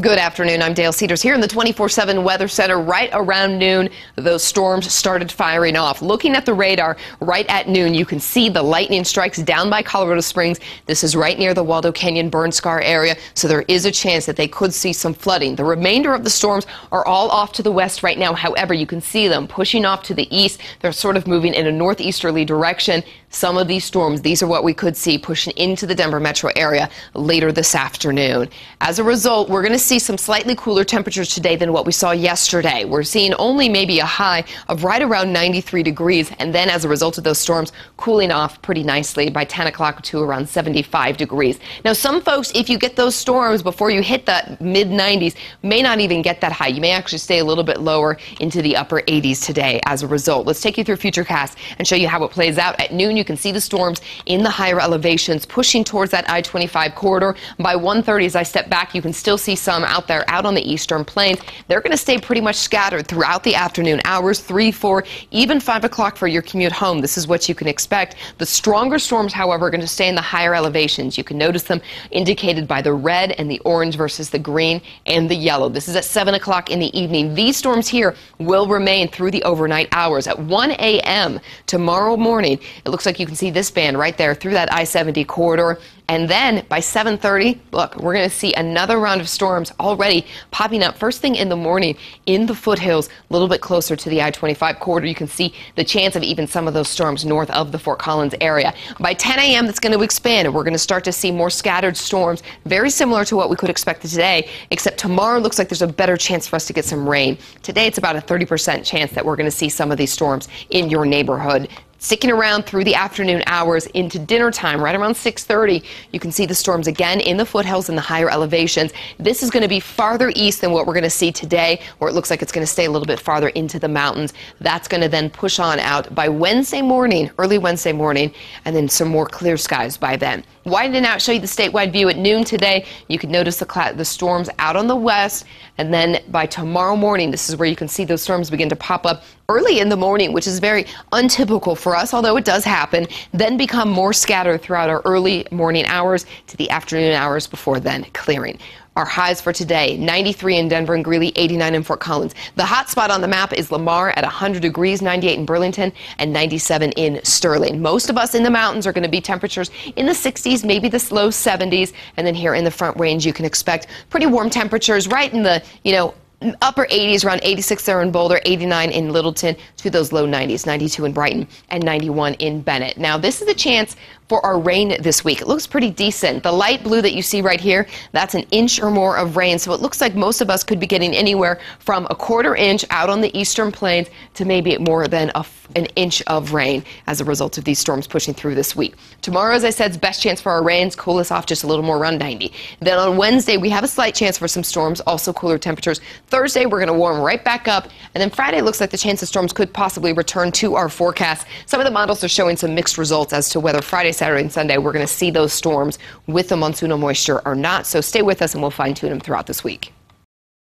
Good afternoon. I'm Dale Cedars here in the 24/7 Weather Center. Right around noon, those storms started firing off. Looking at the radar, right at noon, you can see the lightning strikes down by Colorado Springs. This is right near the Waldo Canyon burn scar area, so there is a chance that they could see some flooding. The remainder of the storms are all off to the west right now. However, you can see them pushing off to the east. They're sort of moving in a northeasterly direction. Some of these storms, these are what we could see pushing into the Denver metro area later this afternoon. As a result, we're going to see some slightly cooler temperatures today than what we saw yesterday. We're seeing only maybe a high of right around 93 degrees, and then as a result of those storms, cooling off pretty nicely by 10 o'clock to around 75 degrees. Now, some folks, if you get those storms before you hit the mid-90s, may not even get that high. You may actually stay a little bit lower into the upper 80s today as a result. Let's take you through Futurecast and show you how it plays out. At noon, you can see the storms in the higher elevations pushing towards that I-25 corridor. By 1:30, as I step back, you can still see some out there out on the eastern plains. They're going to stay pretty much scattered throughout the afternoon hours, 3, 4, even 5 o'clock for your commute home. This is what you can expect. The stronger storms, however, are going to stay in the higher elevations. You can notice them indicated by the red and the orange versus the green and the yellow. This is at 7 o'clock in the evening. These storms here will remain through the overnight hours. At 1 a.m. tomorrow morning, it looks like you can see this band right there through that I-70 corridor. And then by 7:30, look, we're going to see another round of storms already popping up first thing in the morning in the foothills, a little bit closer to the I-25 corridor. You can see the chance of even some of those storms north of the Fort Collins area. By 10 a.m., that's going to expand, and we're going to start to see more scattered storms, very similar to what we could expect today, except tomorrow looks like there's a better chance for us to get some rain. Today, it's about a 30% chance that we're going to see some of these storms in your neighborhood. Sticking around through the afternoon hours into dinner time, right around 6:30, you can see the storms again in the foothills and the higher elevations. This is going to be farther east than what we're going to see today, where it looks like it's going to stay a little bit farther into the mountains. That's going to then push on out by Wednesday morning, early Wednesday morning, and then some more clear skies by then. Widen out, show you the statewide view at noon today. You can notice the storms out on the west, and then by tomorrow morning, this is where you can see those storms begin to pop up early in the morning, which is very untypical for us, although it does happen, then become more scattered throughout our early morning hours to the afternoon hours before then clearing. Our highs for today, 93 in Denver and Greeley, 89 in Fort Collins. The hot spot on the map is Lamar at 100 degrees, 98 in Burlington, and 97 in Sterling. Most of us in the mountains are going to be temperatures in the 60s, maybe the low 70s, and then here in the Front Range, you can expect pretty warm temperatures right in the, upper 80s, around 86 there in Boulder, 89 in Littleton, to those low 90s, 92 in Brighton, and 91 in Bennett. Now, this is a chance for our rain this week. It looks pretty decent. The light blue that you see right here, that's an inch or more of rain. So it looks like most of us could be getting anywhere from a quarter inch out on the eastern plains to maybe more than an inch of rain as a result of these storms pushing through this week. Tomorrow, as I said, is best chance for our rains. Cool us off just a little more, around 90. Then on Wednesday, we have a slight chance for some storms, also cooler temperatures. Thursday, we're going to warm right back up. And then Friday, looks like the chance of storms could possibly return to our forecast. Some of the models are showing some mixed results as to whether Friday, Saturday, and Sunday we're going to see those storms with the monsoonal moisture or not. So stay with us and we'll fine-tune them throughout this week.